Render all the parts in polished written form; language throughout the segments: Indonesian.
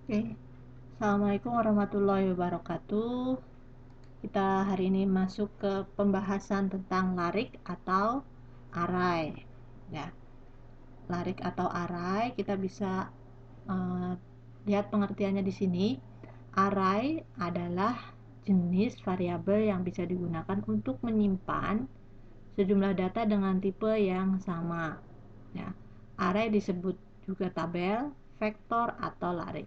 Oke, Assalamualaikum warahmatullahi wabarakatuh. Kita hari ini masuk ke pembahasan tentang larik atau arai. Ya, larik atau arai kita bisa lihat pengertiannya di sini. Arai adalah jenis variabel yang bisa digunakan untuk menyimpan sejumlah data dengan tipe yang sama. Ya, arai disebut juga tabel, vektor, atau larik.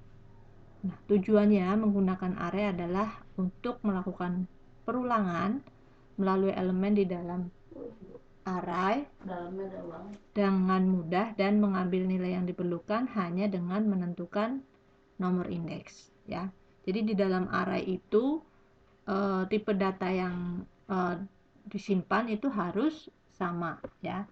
Nah, tujuannya menggunakan array adalah untuk melakukan perulangan melalui elemen di dalam array dengan mudah dan mengambil nilai yang diperlukan hanya dengan menentukan nomor indeks, ya. Jadi di dalam array itu tipe data yang disimpan itu harus sama, ya.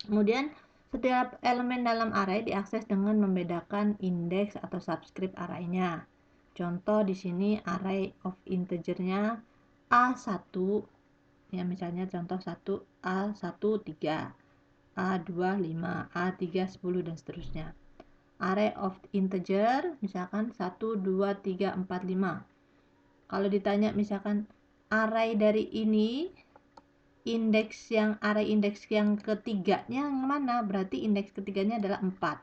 Kemudian setiap elemen dalam array diakses dengan membedakan indeks atau subscript arraynya. Contoh di sini array of integernya A1, ya, misalnya contoh 1 A1 3, A2 5, A3 10 dan seterusnya. Array of integer misalkan 1 2 3 4 5. Kalau ditanya misalkan array dari ini array indeks yang ketiganya yang mana? Berarti indeks ketiganya adalah 4.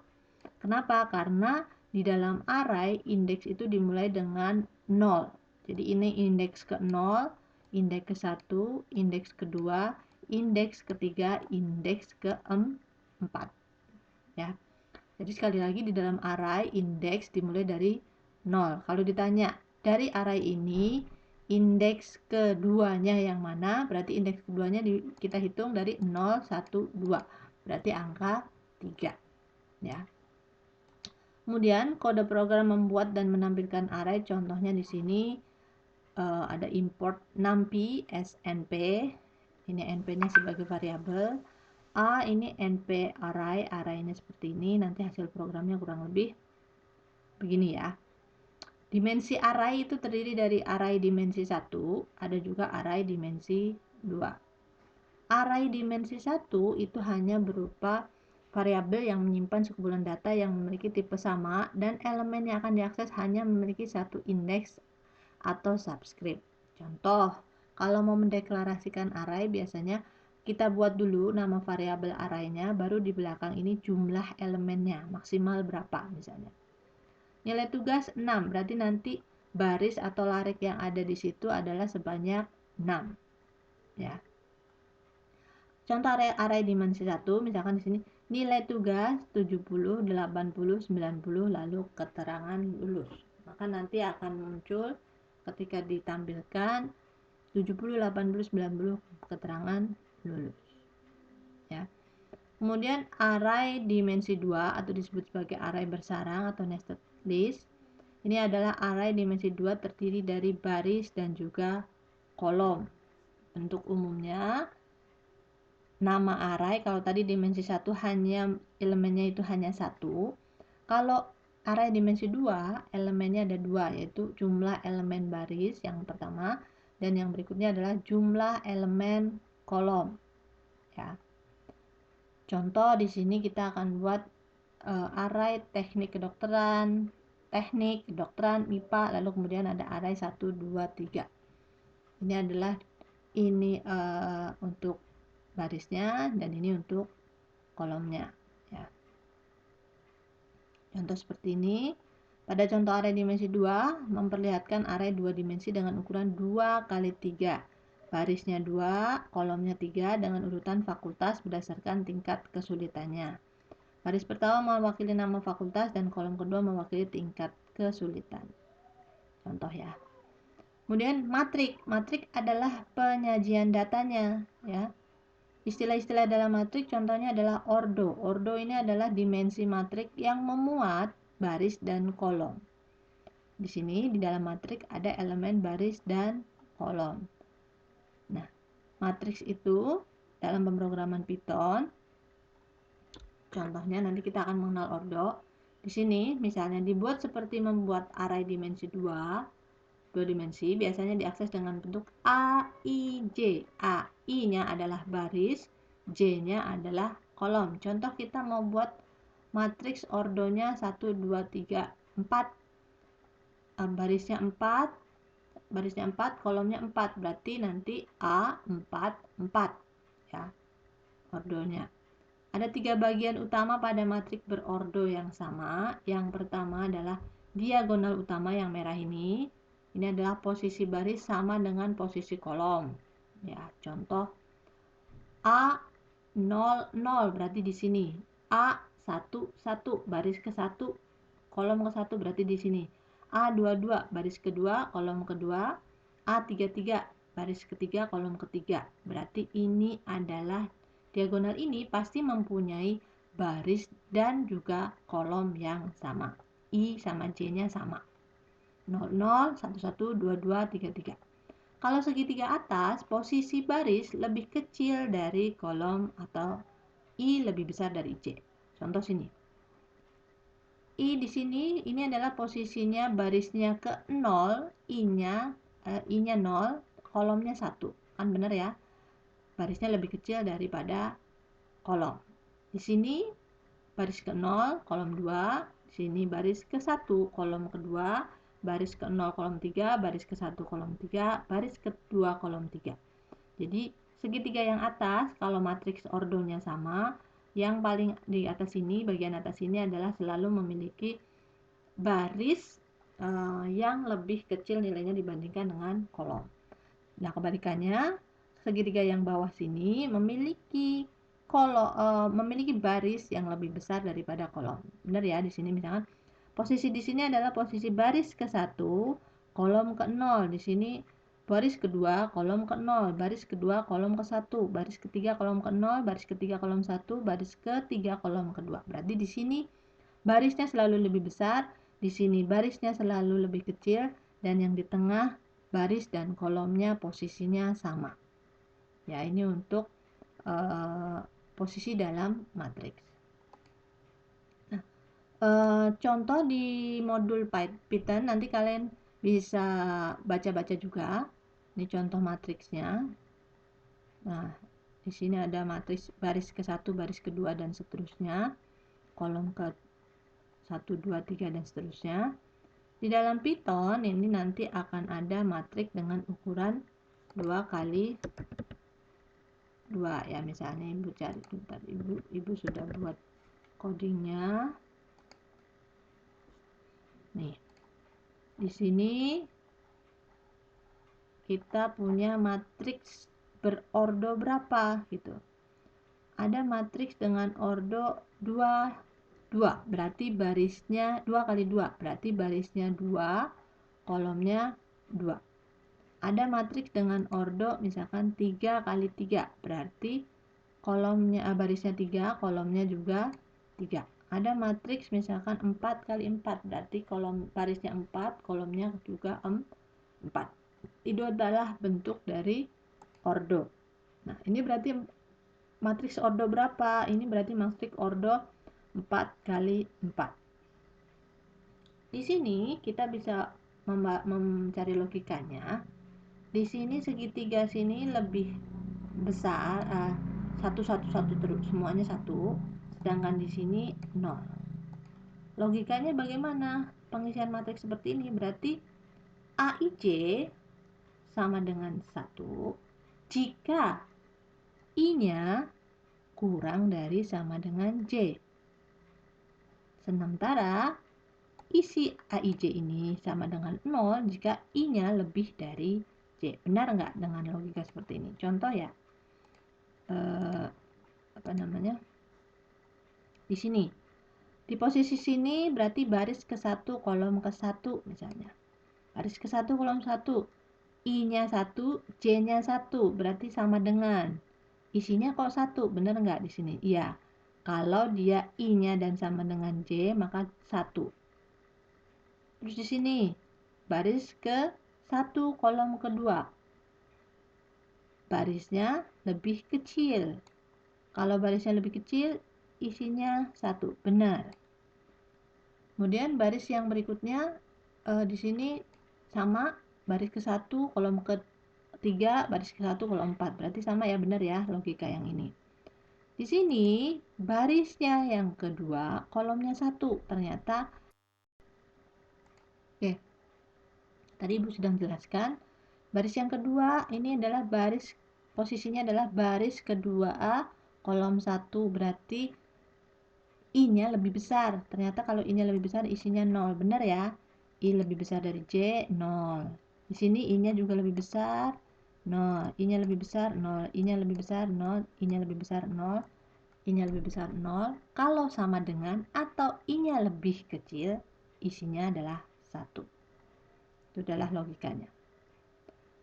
Kenapa? Karena di dalam array indeks itu dimulai dengan 0. Jadi ini indeks ke 0, indeks ke 1, indeks kedua, indeks ketiga, indeks ke 4. Ya. Jadi sekali lagi di dalam array indeks dimulai dari 0. Kalau ditanya dari array ini indeks keduanya yang mana? Berarti indeks keduanya kita hitung dari 0, 1, 2. Berarti angka 3. Ya. Kemudian kode program membuat dan menampilkan array, contohnya di sini ada import numpy snp. Ini np-nya sebagai variabel. Ini np array-nya seperti ini. Nanti hasil programnya kurang lebih begini, ya. Dimensi array itu terdiri dari array dimensi 1, ada juga array dimensi 2. Array dimensi 1 itu hanya berupa variabel yang menyimpan sekumpulan data yang memiliki tipe sama dan elemen yang akan diakses hanya memiliki satu indeks atau subscript. Contoh, kalau mau mendeklarasikan array biasanya kita buat dulu nama variabel arraynya, baru di belakang ini jumlah elemennya maksimal berapa misalnya. Nilai tugas 6, berarti nanti baris atau larik yang ada di situ adalah sebanyak 6. Ya. Contoh array dimensi 1, misalkan di sini nilai tugas 70, 80, 90 lalu keterangan lulus. Maka nanti akan muncul ketika ditampilkan 70, 80, 90 keterangan lulus. Ya. Kemudian array dimensi 2 atau disebut sebagai array bersarang atau nested list. Ini adalah array dimensi 2 terdiri dari baris dan juga kolom. Bentuk umumnya nama array, kalau tadi dimensi 1 hanya elemennya itu hanya 1. Kalau array dimensi 2 elemennya ada 2, yaitu jumlah elemen baris yang pertama dan yang berikutnya adalah jumlah elemen kolom. Ya. Contoh di sini kita akan buat array teknik kedokteran, MIPA, lalu kemudian ada array 1 2 3. Ini adalah untuk barisnya dan ini untuk kolomnya, ya. Contoh seperti ini. Pada contoh array dimensi 2 memperlihatkan array 2 dimensi dengan ukuran 2 kali 3. Barisnya 2, kolomnya 3 dengan urutan fakultas berdasarkan tingkat kesulitannya. Baris pertama mewakili nama fakultas dan kolom kedua mewakili tingkat kesulitan. Contoh, ya. Kemudian matrik adalah penyajian datanya, ya. Istilah-istilah dalam matrik contohnya adalah ordo. Ordo ini adalah dimensi matrik yang memuat baris dan kolom. Di sini di dalam matrik ada elemen baris dan kolom. Nah, matriks itu dalam pemrograman Python, contohnya nanti kita akan mengenal ordo. Di sini misalnya dibuat seperti membuat array dimensi 2 dimensi, biasanya diakses dengan bentuk A, I, J. A, I-nya adalah baris, J-nya adalah kolom. Contoh kita mau buat matriks ordonya 1, 2, 3 4, barisnya 4, kolomnya 4, berarti nanti A4, 4 ya ordonya. Ada 3 bagian utama pada matriks berordo yang sama. Yang pertama adalah diagonal utama yang merah ini. Ini adalah posisi baris sama dengan posisi kolom. Ya, contoh A0, 0 berarti di sini. A1, 1 baris ke 1, kolom ke 1 berarti di sini. A22 baris kedua, kolom kedua. A33 baris ketiga, kolom ketiga. Berarti ini adalah diagonal ini pasti mempunyai baris dan juga kolom yang sama. I sama J-nya sama. 0, 0, 1, 1, 2, 2, 3, 3. Kalau segitiga atas, posisi baris lebih kecil dari kolom atau I lebih besar dari J. Contoh sini. I di sini ini adalah posisinya barisnya ke 0, I-nya 0, kolomnya 1. Kan benar ya? Barisnya lebih kecil daripada kolom. Di sini baris ke 0, kolom 2, di sini baris ke 1, kolom kedua, baris ke 0, kolom 3, baris ke 1, kolom 3, baris kedua, kolom 3. Jadi segitiga yang atas kalau matriks ordonya sama, yang paling di atas ini, bagian atas ini adalah selalu memiliki baris yang lebih kecil nilainya dibandingkan dengan kolom. Nah, kebalikannya, segitiga yang bawah sini memiliki memiliki baris yang lebih besar daripada kolom. Benar ya, di sini misalkan posisi di sini adalah posisi baris ke-1, kolom ke-0. Di sini baris kedua, kolom ke-0, baris kedua, kolom ke-1, baris ketiga, kolom ke-0, baris ketiga, kolom 1, baris ketiga, kolom kedua. Berarti di sini barisnya selalu lebih besar, di sini barisnya selalu lebih kecil, dan yang di tengah baris dan kolomnya posisinya sama. Ya, ini untuk posisi dalam matriks. Nah, contoh di modul Python nanti kalian bisa baca-baca juga. Ini contoh matriksnya. Nah, di sini ada matriks baris ke-1, baris kedua, dan seterusnya. Kolom ke 1, 2, 3, dan seterusnya. Di dalam Python ini nanti akan ada matriks dengan ukuran 2 kali 2 ya. Misalnya Ibu cari, bentar, Ibu sudah buat codingnya. Nih. Di sini kita punya matriks berordo berapa gitu. Ada matriks dengan ordo 2, 2 berarti barisnya 2 kali 2 berarti barisnya 2, kolomnya 2. Ada matriks dengan ordo misalkan 3 kali 3 berarti kolomnya barisnya 3, kolomnya juga 3. Ada matriks misalkan 4 kali 4 berarti kolom barisnya 4, kolomnya juga 4. Itu adalah bentuk dari ordo. Nah, ini berarti matriks ordo berapa? Ini berarti matriks ordo 4 kali 4. Di sini kita bisa mencari logikanya. Di sini segitiga sini lebih besar, 1, 1, 1 terus, semuanya 1, sedangkan di sini 0. Logikanya bagaimana? Pengisian matriks seperti ini berarti AIJ sama dengan 1 jika I-nya kurang dari sama dengan J. Sementara isi AIJ ini sama dengan 0 jika I-nya lebih dari J. Benar nggak dengan logika seperti ini? Contoh ya, di sini. Di posisi sini berarti baris ke-1, kolom ke-1 misalnya. Baris ke-1, kolom 1. I-nya 1, J-nya 1, berarti sama dengan isinya kok 1, bener nggak di sini? Iya. Kalau dia I-nya dan sama dengan J, maka 1. Terus di sini baris ke-1, kolom kedua. Barisnya lebih kecil. Kalau barisnya lebih kecil, isinya 1, benar. Kemudian baris yang berikutnya di sini sama, baris ke-1, kolom ke-3, baris ke-1, kolom 4. Berarti sama ya, benar ya logika yang ini. Di sini barisnya yang kedua, kolomnya 1. Ternyata Tadi Ibu sudah jelaskan. Baris yang kedua ini adalah posisinya adalah baris kedua A kolom 1, berarti I-nya lebih besar. Ternyata kalau I-nya lebih besar isinya 0. Benar ya? I lebih besar dari J, 0. Di sini I-nya juga lebih besar, 0. I-nya lebih besar, 0. I-nya lebih besar, 0. I-nya lebih besar, 0. I-nya lebih besar, 0. Kalau sama dengan atau I-nya lebih kecil, isinya adalah 1. Itu adalah logikanya.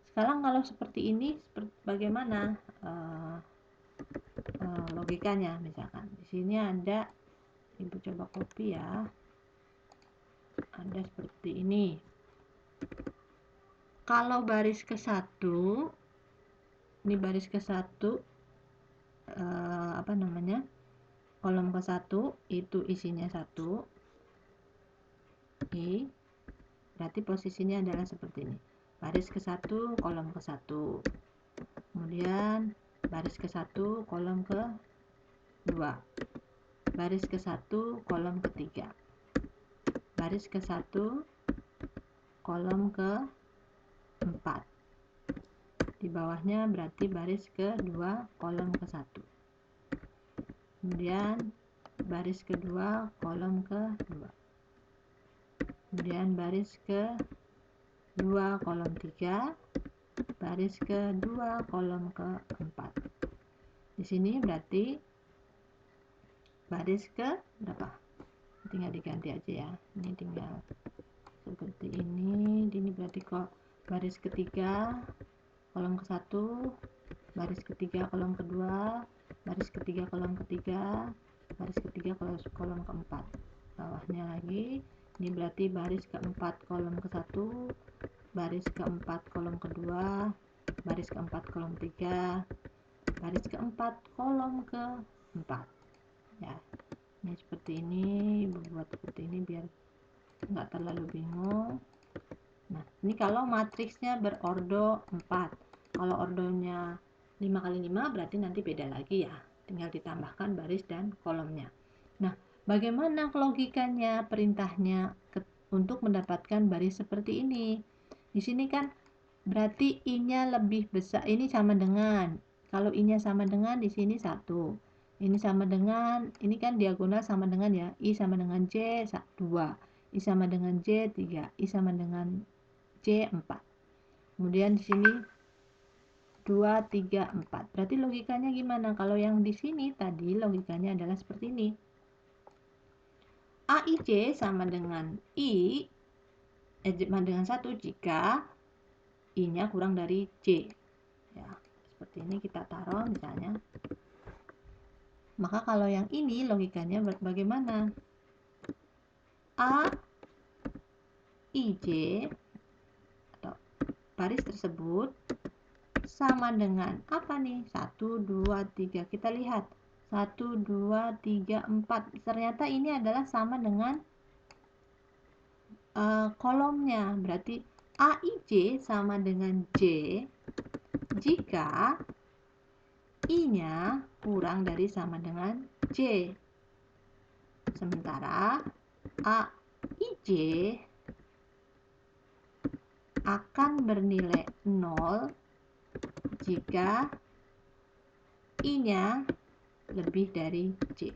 Sekarang kalau seperti ini, bagaimana logikanya? Misalkan di sini ada, Ibu coba copy ya, ada seperti ini. Kalau baris ke 1, ini baris ke 1, kolom ke 1 itu isinya 1, I, berarti posisinya adalah seperti ini. Baris ke 1, kolom ke 1. Kemudian baris ke 1, kolom ke 2. Baris ke 1, kolom ke 3. Baris ke 1, kolom ke 4. Di bawahnya berarti baris ke 2, kolom ke 1. Kemudian baris kedua, kolom ke 2. Kemudian baris ke 2, kolom 3. Baris ke 2, kolom ke 4. Di sini berarti baris ke berapa? Tinggal diganti aja ya. Ini tinggal seperti ini. Ini berarti kok baris ketiga, kolom ke 1, baris ketiga, kolom kedua, baris ketiga, kolom ketiga, baris ketiga, kolom keempat. Bawahnya lagi, ini berarti baris keempat, kolom ke 1, baris keempat, kolom kedua, baris keempat, kolom 3, baris keempat, kolom ke 4 ya. Ini seperti ini, buat seperti ini biar nggak terlalu bingung. Nah, ini kalau matriksnya berordo 4. Kalau ordonya 5 kali 5 berarti nanti beda lagi ya. Tinggal ditambahkan baris dan kolomnya. Nah, bagaimana logikanya, perintahnya untuk mendapatkan baris seperti ini? Di sini kan berarti I-nya lebih besar. Ini sama dengan, kalau I-nya sama dengan di sini 1. Ini sama dengan, ini kan diagonal sama dengan ya. I sama dengan J 2. I sama dengan J 3. I sama dengan J 4. Kemudian di sini 2, 3, 4. Berarti logikanya gimana? Kalau yang di sini tadi logikanya adalah seperti ini. AIJ sama dengan sama dengan 1 jika I-nya kurang dari J. Ya, seperti ini kita taruh misalnya. Maka kalau yang ini logikanya bagaimana? AIJ atau baris tersebut sama dengan apa nih? 1, 2, 3. Kita lihat. 1, 2, 3, 4. Ternyata ini adalah sama dengan kolomnya. Berarti AIJ sama dengan J jika I-nya kurang dari sama dengan J. Sementara AIJ akan bernilai 0 jika I-nya lebih dari J.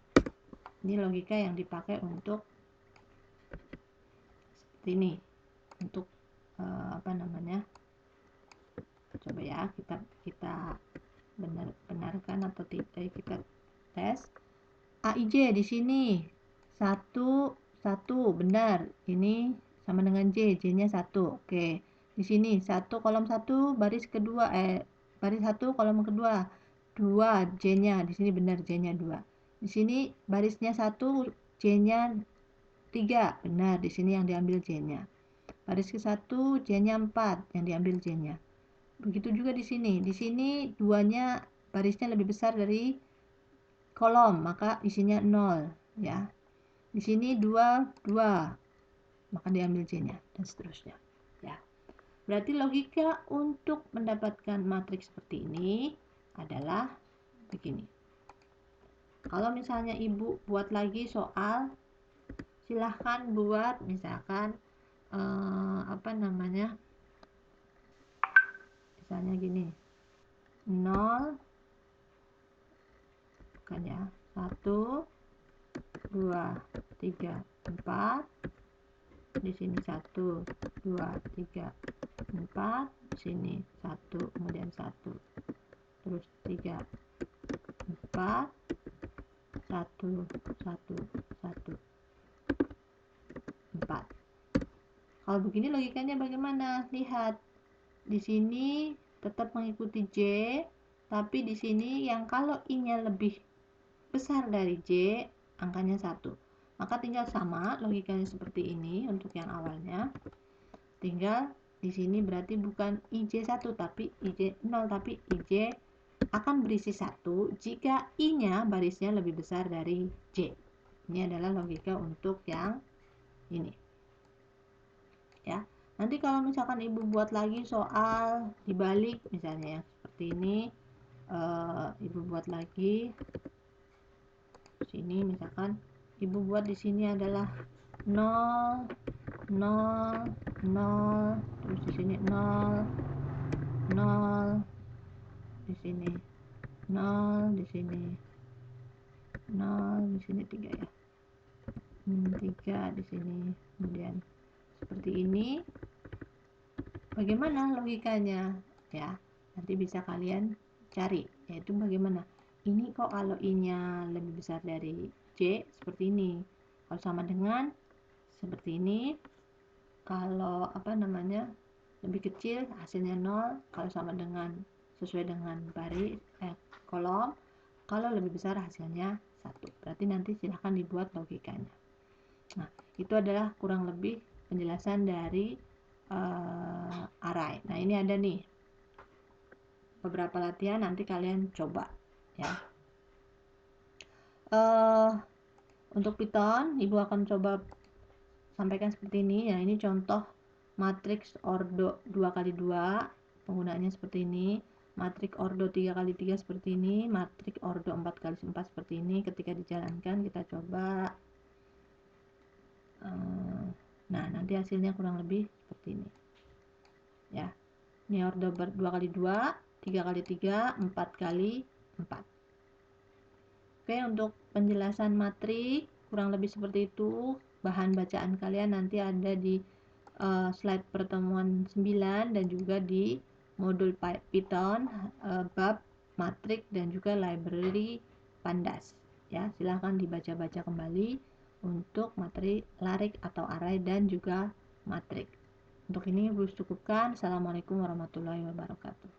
Ini logika yang dipakai untuk seperti ini. Untuk coba ya kita benarkan atau tidak, kita tes. AIJ di sini 1 benar. Ini sama dengan J, J-nya 1. Oke. Di sini 1 kolom 1 baris kedua baris 1 kolom kedua 2 J-nya, di sini benar J-nya 2. Di sini barisnya 1, J-nya 3, benar di sini yang diambil J-nya. Baris ke 1 J-nya 4, yang diambil J-nya. Begitu juga di sini. Di sini 2-nya barisnya lebih besar dari kolom, maka isinya 0 ya. Di sini 2, maka diambil J-nya dan seterusnya ya. Berarti logika untuk mendapatkan matriks seperti ini adalah begini. Kalau misalnya Ibu buat lagi soal, silahkan buat misalkan misalnya gini, 0 kan ya, 1 2 3 4, di sini 1 2 3 4, sini 1 kemudian 1, terus 3 4 1 1 1 4. Kalau begini logikanya bagaimana? Lihat, di sini tetap mengikuti J, tapi di sini yang kalau I-nya lebih besar dari J, angkanya 1. Maka tinggal sama logikanya seperti ini untuk yang awalnya. Tinggal di sini berarti bukan IJ1 tapi IJ0, tapi IJ akan berisi 1 jika I-nya barisnya lebih besar dari J. Ini adalah logika untuk yang ini. Ya. Nanti kalau misalkan Ibu buat lagi soal dibalik misalnya yang seperti ini, Ibu buat lagi sini, misalkan Ibu buat di sini adalah 0 0 0, terus di sini 0 0, di sini 0, di sini 0, di sini 3 ya, 3 di sini, kemudian seperti ini. Bagaimana logikanya ya, nanti bisa kalian cari, yaitu bagaimana ini kok kalau I-nya lebih besar dari J seperti ini, kalau sama dengan seperti ini, kalau lebih kecil hasilnya 0, kalau sama dengan sesuai dengan baris kolom, kalau lebih besar hasilnya 1. Berarti nanti silahkan dibuat logikanya. Nah, itu adalah kurang lebih penjelasan dari array. Nah, ini ada nih beberapa latihan, nanti kalian coba ya. Untuk Python, Ibu akan coba sampaikan seperti ini ya. Ini contoh matriks ordo 2x2, penggunaannya seperti ini. Matriks ordo 3x3 seperti ini, matriks ordo 4x4 seperti ini. Ketika dijalankan kita coba. Nah, nanti hasilnya kurang lebih seperti ini. Ya. Ini ordo 2x2, 3x3, 4x4. Oke, untuk penjelasan matriks kurang lebih seperti itu. Bahan bacaan kalian nanti ada di slide pertemuan 9 dan juga di modul Python bab matriks dan juga library pandas. Ya, silahkan dibaca-baca kembali untuk materi larik atau array dan juga matriks. Untuk ini Ibu cukupkan. Assalamualaikum warahmatullahi wabarakatuh.